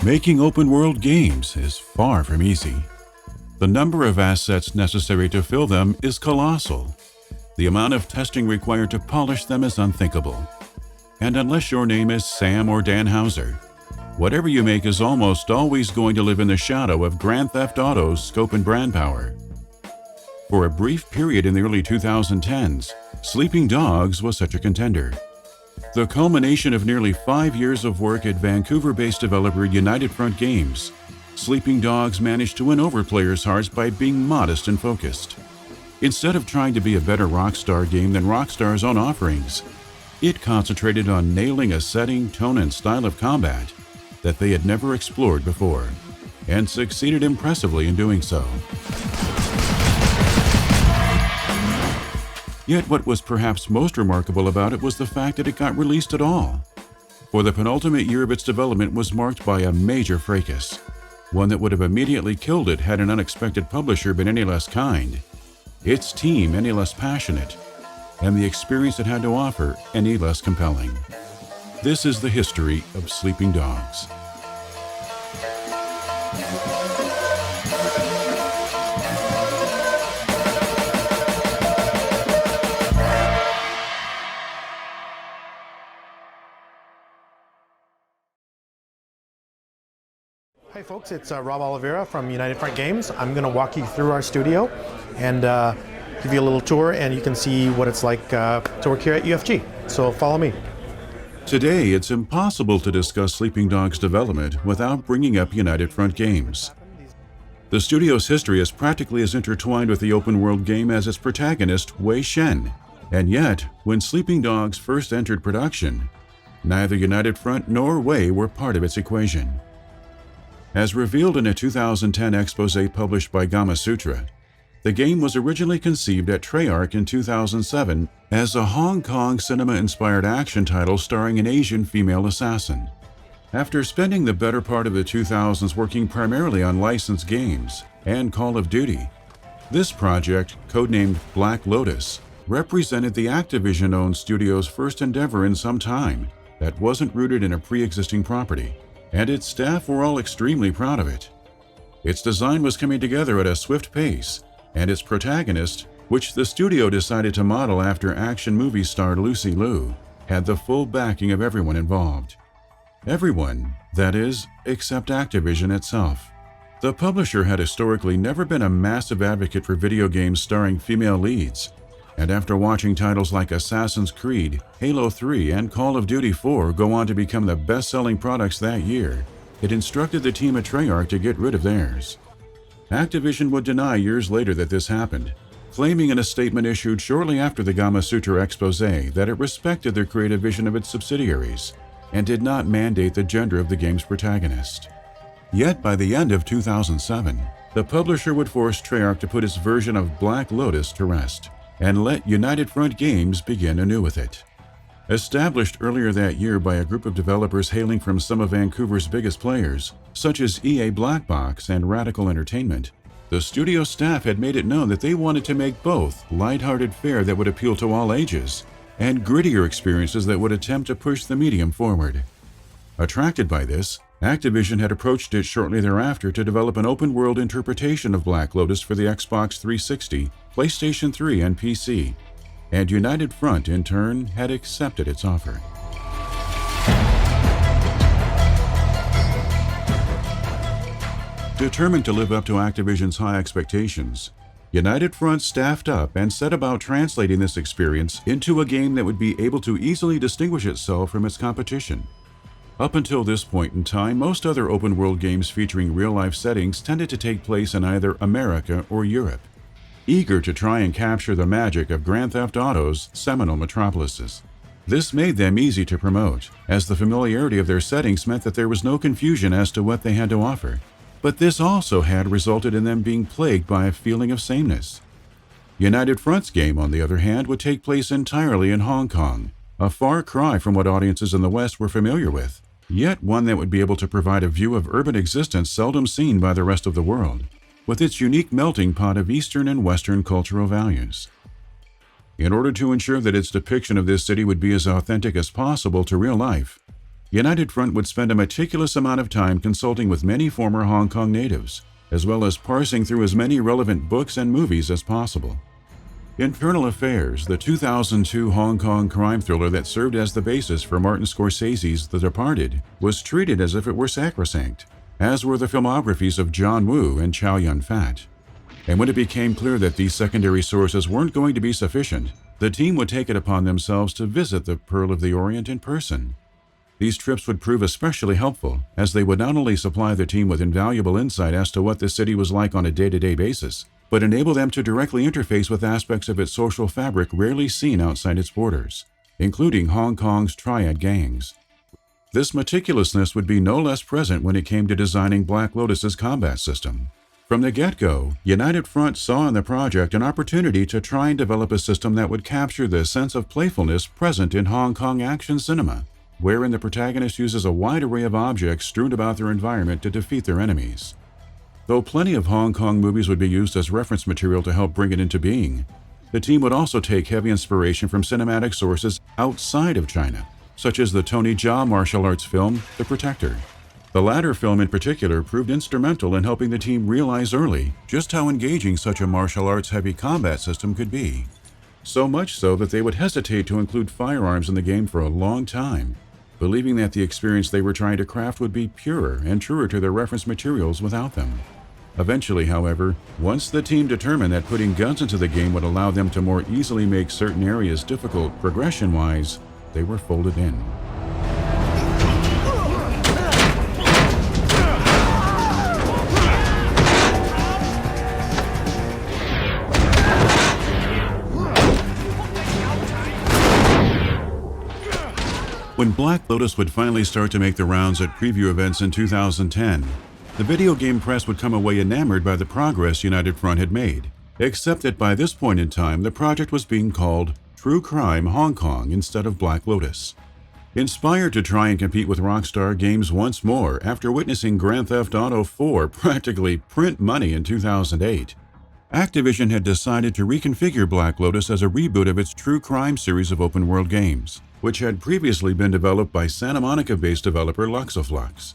Making open-world games is far from easy. The number of assets necessary to fill them is colossal. The amount of testing required to polish them is unthinkable. And unless your name is Sam or Dan Houser, whatever you make is almost always going to live in the shadow of Grand Theft Auto's scope and brand power. For a brief period in the early 2010s, Sleeping Dogs was such a contender. The culmination of nearly 5 years of work at Vancouver-based developer United Front Games, Sleeping Dogs managed to win over players' hearts by being modest and focused. Instead of trying to be a better Rockstar game than Rockstar's own offerings, it concentrated on nailing a setting, tone, and style of combat that they had never explored before, and succeeded impressively in doing so. Yet what was perhaps most remarkable about it was the fact that it got released at all. For the penultimate year of its development was marked by a major fracas, one that would have immediately killed it had an unexpected publisher been any less kind, its team any less passionate, and the experience it had to offer any less compelling. This is the history of Sleeping Dogs. Hey folks, it's Rob Oliveira from United Front Games. I'm going to walk you through our studio and give you a little tour, and you can see what it's like to work here at UFG. So follow me. Today, it's impossible to discuss Sleeping Dogs development without bringing up United Front Games. The studio's history is practically as intertwined with the open-world game as its protagonist, Wei Shen. And yet, when Sleeping Dogs first entered production, neither United Front nor Wei were part of its equation. As revealed in a 2010 expose published by Gamasutra, the game was originally conceived at Treyarch in 2007 as a Hong Kong cinema-inspired action title starring an Asian female assassin. After spending the better part of the 2000s working primarily on licensed games and Call of Duty, this project, codenamed Black Lotus, represented the Activision-owned studio's first endeavor in some time that wasn't rooted in a pre-existing property, and its staff were all extremely proud of it. Its design was coming together at a swift pace, and its protagonist, which the studio decided to model after action movie star Lucy Liu, had the full backing of everyone involved. Everyone, that is, except Activision itself. The publisher had historically never been a massive advocate for video games starring female leads, and after watching titles like Assassin's Creed, Halo 3, and Call of Duty 4 go on to become the best-selling products that year, it instructed the team at Treyarch to get rid of theirs. Activision would deny years later that this happened, claiming in a statement issued shortly after the Gamasutra expose that it respected the creative vision of its subsidiaries and did not mandate the gender of the game's protagonist. Yet by the end of 2007, the publisher would force Treyarch to put its version of Black Lotus to rest and let United Front Games begin anew with it. Established earlier that year by a group of developers hailing from some of Vancouver's biggest players, such as EA Black Box and Radical Entertainment, the studio staff had made it known that they wanted to make both lighthearted fare that would appeal to all ages and grittier experiences that would attempt to push the medium forward. Attracted by this, Activision had approached it shortly thereafter to develop an open-world interpretation of Black Lotus for the Xbox 360, PlayStation 3, and PC, and United Front, in turn, had accepted its offer. Determined to live up to Activision's high expectations, United Front staffed up and set about translating this experience into a game that would be able to easily distinguish itself from its competition. Up until this point in time, most other open-world games featuring real-life settings tended to take place in either America or Europe, eager to try and capture the magic of Grand Theft Auto's seminal metropolises. This made them easy to promote, as the familiarity of their settings meant that there was no confusion as to what they had to offer. But this also had resulted in them being plagued by a feeling of sameness. United Front's game, on the other hand, would take place entirely in Hong Kong, a far cry from what audiences in the West were familiar with, yet one that would be able to provide a view of urban existence seldom seen by the rest of the world, with its unique melting pot of Eastern and Western cultural values. In order to ensure that its depiction of this city would be as authentic as possible to real life, United Front would spend a meticulous amount of time consulting with many former Hong Kong natives, as well as parsing through as many relevant books and movies as possible. Internal Affairs, the 2002 Hong Kong crime thriller that served as the basis for Martin Scorsese's The Departed, was treated as if it were sacrosanct, as were the filmographies of John Woo and Chow Yun-fat. And when it became clear that these secondary sources weren't going to be sufficient, the team would take it upon themselves to visit the Pearl of the Orient in person. These trips would prove especially helpful, as they would not only supply the team with invaluable insight as to what the city was like on a day-to-day basis, but enable them to directly interface with aspects of its social fabric rarely seen outside its borders, including Hong Kong's Triad gangs. This meticulousness would be no less present when it came to designing Black Lotus's combat system. From the get-go, United Front saw in the project an opportunity to try and develop a system that would capture the sense of playfulness present in Hong Kong action cinema, wherein the protagonist uses a wide array of objects strewn about their environment to defeat their enemies. Though plenty of Hong Kong movies would be used as reference material to help bring it into being, the team would also take heavy inspiration from cinematic sources outside of China, such as the Tony Jaa martial arts film, The Protector. The latter film in particular proved instrumental in helping the team realize early just how engaging such a martial arts-heavy combat system could be. So much so that they would hesitate to include firearms in the game for a long time, believing that the experience they were trying to craft would be purer and truer to their reference materials without them. Eventually, however, once the team determined that putting guns into the game would allow them to more easily make certain areas difficult progression-wise, they were folded in. When Black Lotus would finally start to make the rounds at preview events in 2010, the video game press would come away enamored by the progress United Front had made, except that by this point in time the project was being called True Crime Hong Kong instead of Black Lotus. Inspired to try and compete with Rockstar Games once more after witnessing Grand Theft Auto 4 practically print money in 2008, Activision had decided to reconfigure Black Lotus as a reboot of its True Crime series of open-world games, which had previously been developed by Santa Monica-based developer Luxoflux.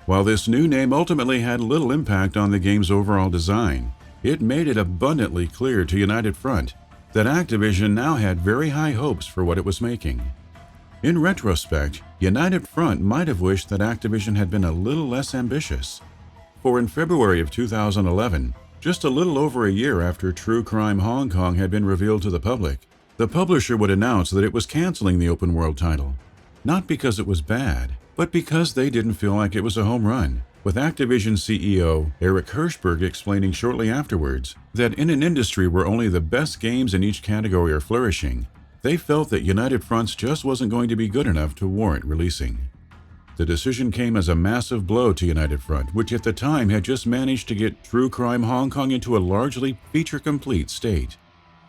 While this new name ultimately had little impact on the game's overall design, it made it abundantly clear to United Front that Activision now had very high hopes for what it was making. In retrospect, United Front might have wished that Activision had been a little less ambitious. For in February of 2011, just a little over a year after True Crime Hong Kong had been revealed to the public, the publisher would announce that it was canceling the open-world title. Not because it was bad, but because they didn't feel like it was a home run, with Activision CEO Eric Hirschberg explaining shortly afterwards that in an industry where only the best games in each category are flourishing, they felt that United Fronts just wasn't going to be good enough to warrant releasing. The decision came as a massive blow to United Front, which at the time had just managed to get True Crime Hong Kong into a largely feature-complete state.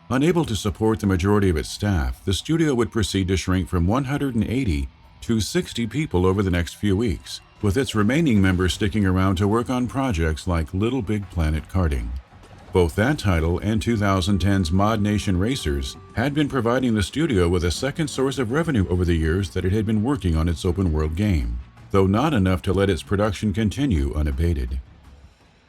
Unable to support the majority of its staff, the studio would proceed to shrink from 180 to 60 people over the next few weeks, with its remaining members sticking around to work on projects like Little Big Planet Karting. Both that title and 2010's Mod Nation Racers had been providing the studio with a second source of revenue over the years that it had been working on its open-world game, though not enough to let its production continue unabated.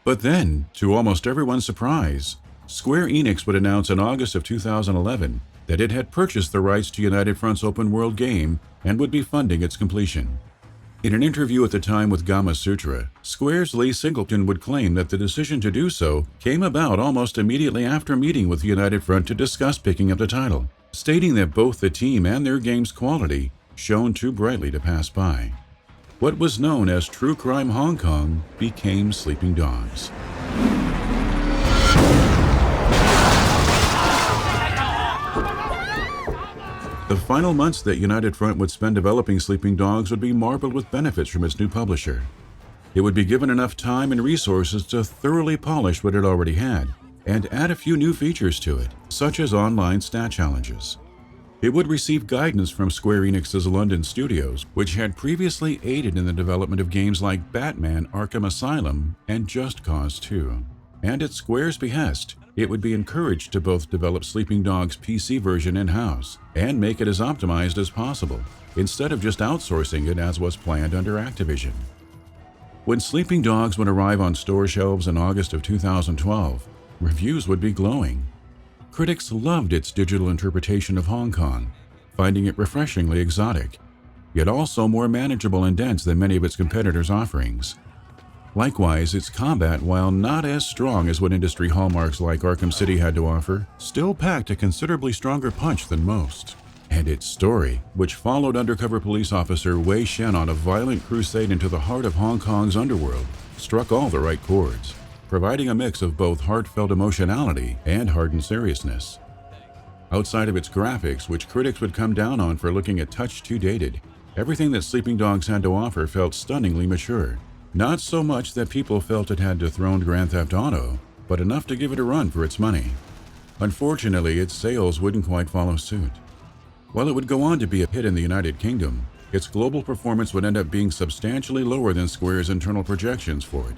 But then, to almost everyone's surprise, Square Enix would announce in August of 2011 that it had purchased the rights to United Front's open-world game and would be funding its completion. In an interview at the time with Gama Sutra, Square's Lee Singleton would claim that the decision to do so came about almost immediately after meeting with United Front to discuss picking up the title, stating that both the team and their game's quality shone too brightly to pass by. What was known as True Crime Hong Kong became Sleeping Dogs. The final months that United Front would spend developing Sleeping Dogs would be marbled with benefits from its new publisher. It would be given enough time and resources to thoroughly polish what it already had and add a few new features to it, such as online stat challenges. It would receive guidance from Square Enix's London studios, which had previously aided in the development of games like Batman Arkham Asylum and Just Cause 2. And at Square's behest, it would be encouraged to both develop Sleeping Dogs' PC version in-house and make it as optimized as possible, instead of just outsourcing it as was planned under Activision. When Sleeping Dogs would arrive on store shelves in August of 2012, reviews would be glowing. Critics loved its digital interpretation of Hong Kong, finding it refreshingly exotic, yet also more manageable and dense than many of its competitors' offerings. Likewise, its combat, while not as strong as what industry hallmarks like Arkham City had to offer, still packed a considerably stronger punch than most. And its story, which followed undercover police officer Wei Shen on a violent crusade into the heart of Hong Kong's underworld, struck all the right chords, providing a mix of both heartfelt emotionality and hardened seriousness. Outside of its graphics, which critics would come down on for looking a touch too dated, everything that Sleeping Dogs had to offer felt stunningly mature. Not so much that people felt it had dethroned Grand Theft Auto, but enough to give it a run for its money. Unfortunately, its sales wouldn't quite follow suit. While it would go on to be a hit in the United Kingdom, its global performance would end up being substantially lower than Square's internal projections for it,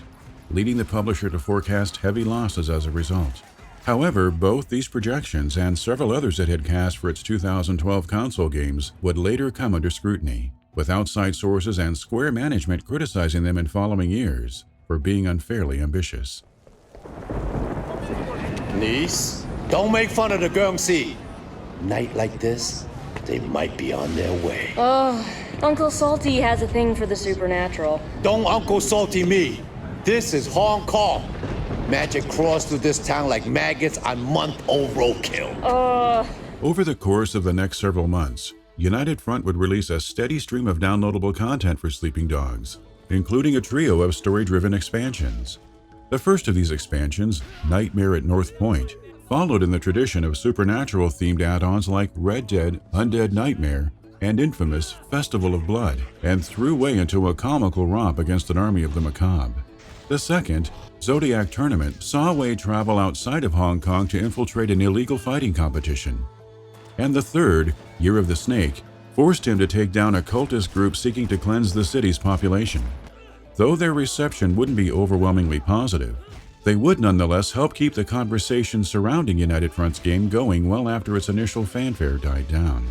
leading the publisher to forecast heavy losses as a result. However, both these projections and several others it had cast for its 2012 console games would later come under scrutiny, with outside sources and Square management criticizing them in following years for being unfairly ambitious. Niece, don't make fun of the Guernsey. Night like this, they might be on their way. Uncle Salty has a thing for the supernatural. Don't Uncle Salty me. This is Hong Kong. Magic crawls through this town like maggots on month-old roadkill. Over the course of the next several months, United Front would release a steady stream of downloadable content for Sleeping Dogs, including a trio of story-driven expansions. The first of these expansions, Nightmare at North Point, followed in the tradition of supernatural-themed add-ons like Red Dead Undead Nightmare and infamous Festival of Blood, and threw Wei into a comical romp against an army of the macabre. The second, Zodiac Tournament, saw Wei travel outside of Hong Kong to infiltrate an illegal fighting competition. And the third, Year of the Snake, forced him to take down a cultist group seeking to cleanse the city's population. Though their reception wouldn't be overwhelmingly positive, they would nonetheless help keep the conversation surrounding United Front's game going well after its initial fanfare died down.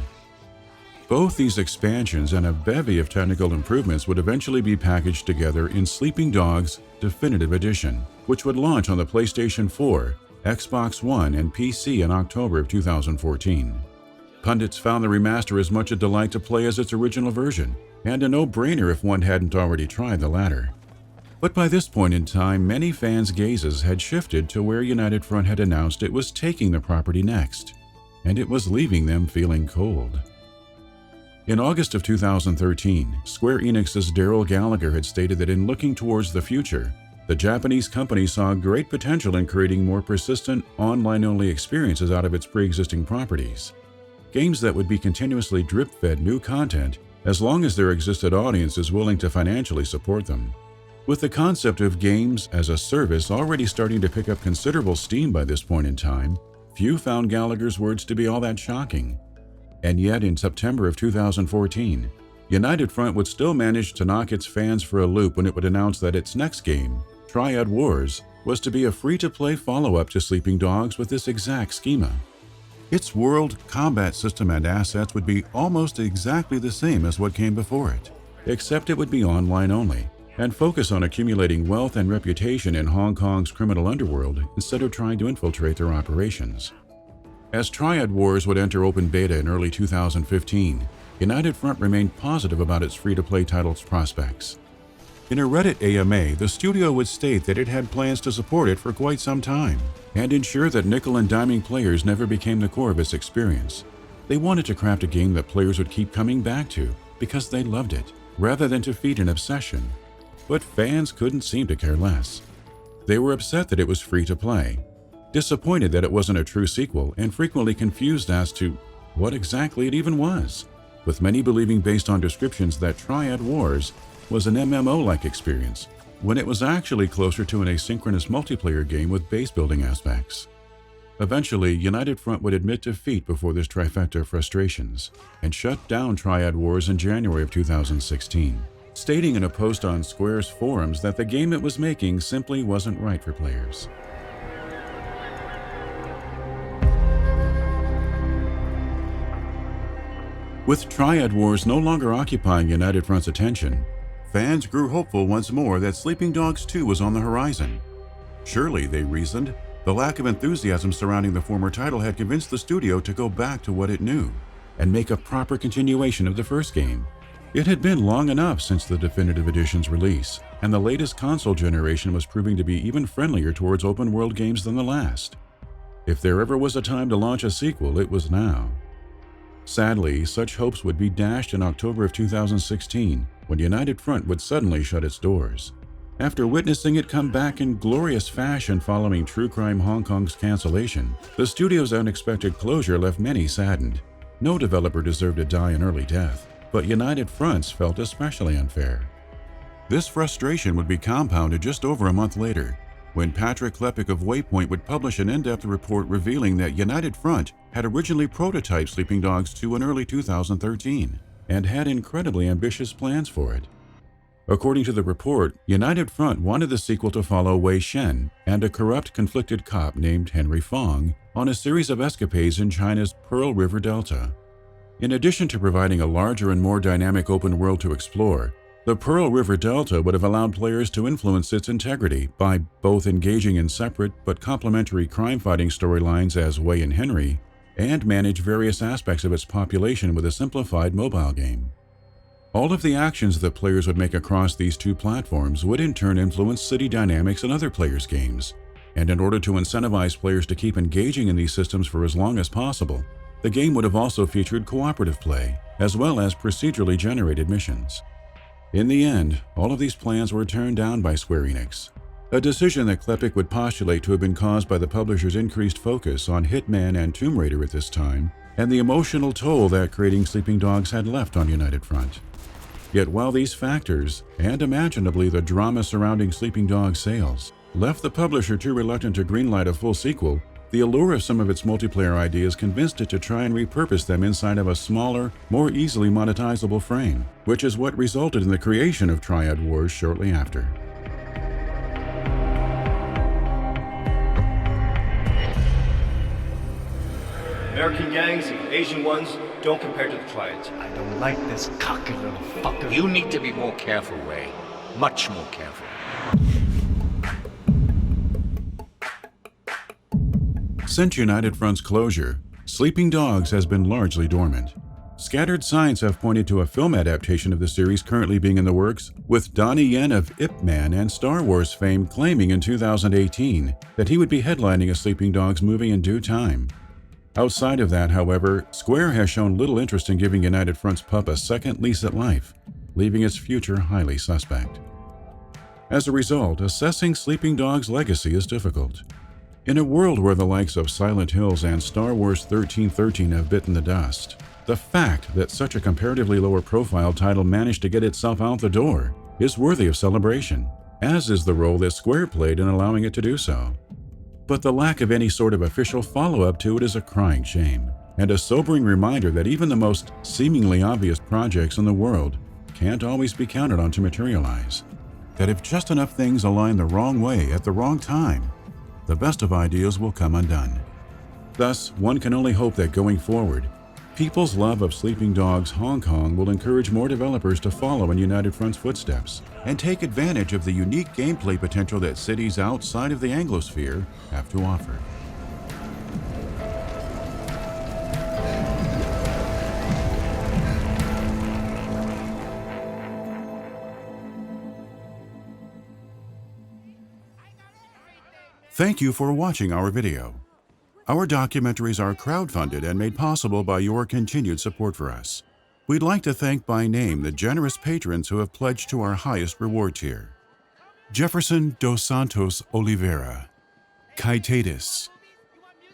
Both these expansions and a bevy of technical improvements would eventually be packaged together in Sleeping Dogs Definitive Edition, which would launch on the PlayStation 4, Xbox One, and PC in October of 2014. Pundits found the remaster as much a delight to play as its original version, and a no-brainer if one hadn't already tried the latter. But by this point in time, many fans' gazes had shifted to where United Front had announced it was taking the property next, and it was leaving them feeling cold. In August of 2013, Square Enix's Daryl Gallagher had stated that in looking towards the future, the Japanese company saw great potential in creating more persistent, online-only experiences out of its pre-existing properties. Games that would be continuously drip-fed new content as long as there existed audiences willing to financially support them. With the concept of games as a service already starting to pick up considerable steam by this point in time, few found Gallagher's words to be all that shocking. And yet, in September of 2014, United Front would still manage to knock its fans for a loop when it would announce that its next game, Triad Wars, was to be a free-to-play follow-up to Sleeping Dogs with this exact schema. Its world, combat system, and assets would be almost exactly the same as what came before it, except it would be online only, and focus on accumulating wealth and reputation in Hong Kong's criminal underworld instead of trying to infiltrate their operations. As Triad Wars would enter open beta in early 2015, United Front remained positive about its free-to-play title's prospects. In a Reddit AMA, the studio would state that it had plans to support it for quite some time and ensure that nickel and diming players never became the core of its experience. They wanted to craft a game that players would keep coming back to because they loved it, rather than to feed an obsession. But fans couldn't seem to care less. They were upset that it was free to play, disappointed that it wasn't a true sequel, and frequently confused as to what exactly it even was, with many believing based on descriptions that Triad Wars was an MMO-like experience, when it was actually closer to an asynchronous multiplayer game with base-building aspects. Eventually, United Front would admit defeat before this trifecta of frustrations, and shut down Triad Wars in January of 2016, stating in a post on Square's forums that the game it was making simply wasn't right for players. With Triad Wars no longer occupying United Front's attention, fans grew hopeful once more that Sleeping Dogs 2 was on the horizon. Surely, they reasoned, the lack of enthusiasm surrounding the former title had convinced the studio to go back to what it knew and make a proper continuation of the first game. It had been long enough since the definitive edition's release, and the latest console generation was proving to be even friendlier towards open-world games than the last. If there ever was a time to launch a sequel, it was now. Sadly, such hopes would be dashed in October of 2016, when United Front would suddenly shut its doors. After witnessing it come back in glorious fashion following True Crime Hong Kong's Cancellation, the studio's unexpected closure left many saddened. No developer deserved to die an early death, but United Front's felt especially unfair. This frustration would be compounded just over a month later, when Patrick Klepek of Waypoint would publish an in-depth report revealing that United Front had originally prototyped Sleeping Dogs 2 in early 2013 and had incredibly ambitious plans for it. According to the report, United Front wanted the sequel to follow Wei Shen and a corrupt, conflicted cop named Henry Fong on a series of escapades in China's Pearl River Delta. In addition to providing a larger and more dynamic open world to explore, the Pearl River Delta would have allowed players to influence its integrity by both engaging in separate but complementary crime-fighting storylines as Wei and Henry, and manage various aspects of its population with a simplified mobile game. All of the actions that players would make across these two platforms would in turn influence city dynamics in other players' games, and in order to incentivize players to keep engaging in these systems for as long as possible, the game would have also featured cooperative play, as well as procedurally generated missions. In the end, all of these plans were turned down by Square Enix, a decision that Klepek would postulate to have been caused by the publisher's increased focus on Hitman and Tomb Raider at this time, and the emotional toll that creating Sleeping Dogs had left on United Front. Yet while these factors, and imaginably the drama surrounding Sleeping Dogs sales, left the publisher too reluctant to greenlight a full sequel, the allure of some of its multiplayer ideas convinced it to try and repurpose them inside of a smaller, more easily monetizable frame, which is what resulted in the creation of Triad Wars shortly after. American gangs, Asian ones, don't compare to the Triads. I don't like this cocky little fucker. You need to be more careful, Ray. Much more careful. Since United Front's closure, Sleeping Dogs has been largely dormant. Scattered signs have pointed to a film adaptation of the series currently being in the works, with Donnie Yen of Ip Man and Star Wars fame claiming in 2018 that he would be headlining a Sleeping Dogs movie in due time. Outside of that, however, Square has shown little interest in giving United Front's pup a second lease at life, leaving its future highly suspect. As a result, assessing Sleeping Dogs' legacy is difficult. In a world where the likes of Silent Hills and Star Wars 1313 have bitten the dust, the fact that such a comparatively lower-profile title managed to get itself out the door is worthy of celebration, as is the role that Square played in allowing it to do so. But the lack of any sort of official follow-up to it is a crying shame, and a sobering reminder that even the most seemingly obvious projects in the world can't always be counted on to materialize. That if just enough things align the wrong way at the wrong time, the best of ideas will come undone. Thus, one can only hope that going forward, people's love of Sleeping Dogs Hong Kong will encourage more developers to follow in United Front's footsteps and take advantage of the unique gameplay potential that cities outside of the Anglosphere have to offer. Thank you for watching our video. Our documentaries are crowdfunded and made possible by your continued support for us. We'd like to thank by name the generous patrons who have pledged to our highest reward tier: Jefferson dos Santos Oliveira, Kaitatis.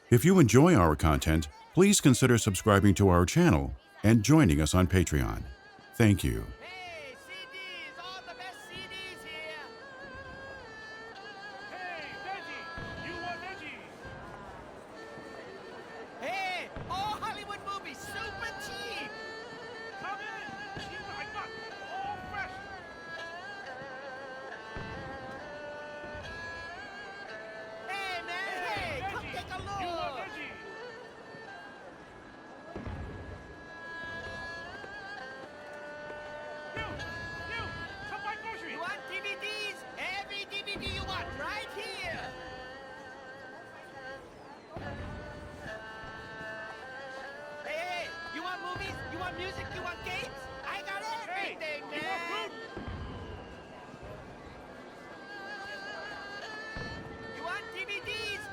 If you enjoy our content, please consider subscribing to our channel and joining us on Patreon. Thank you. Hey, CDs, all the best CDs here. Hey, Veggie! You want veggies? Hey, all Hollywood movies, super cheap. Come in! Cheese I got! All fresh! Hey, man, hey, come take a look. You want veggies? movies? You want music? You want games? I got everything, man! You want DVDs?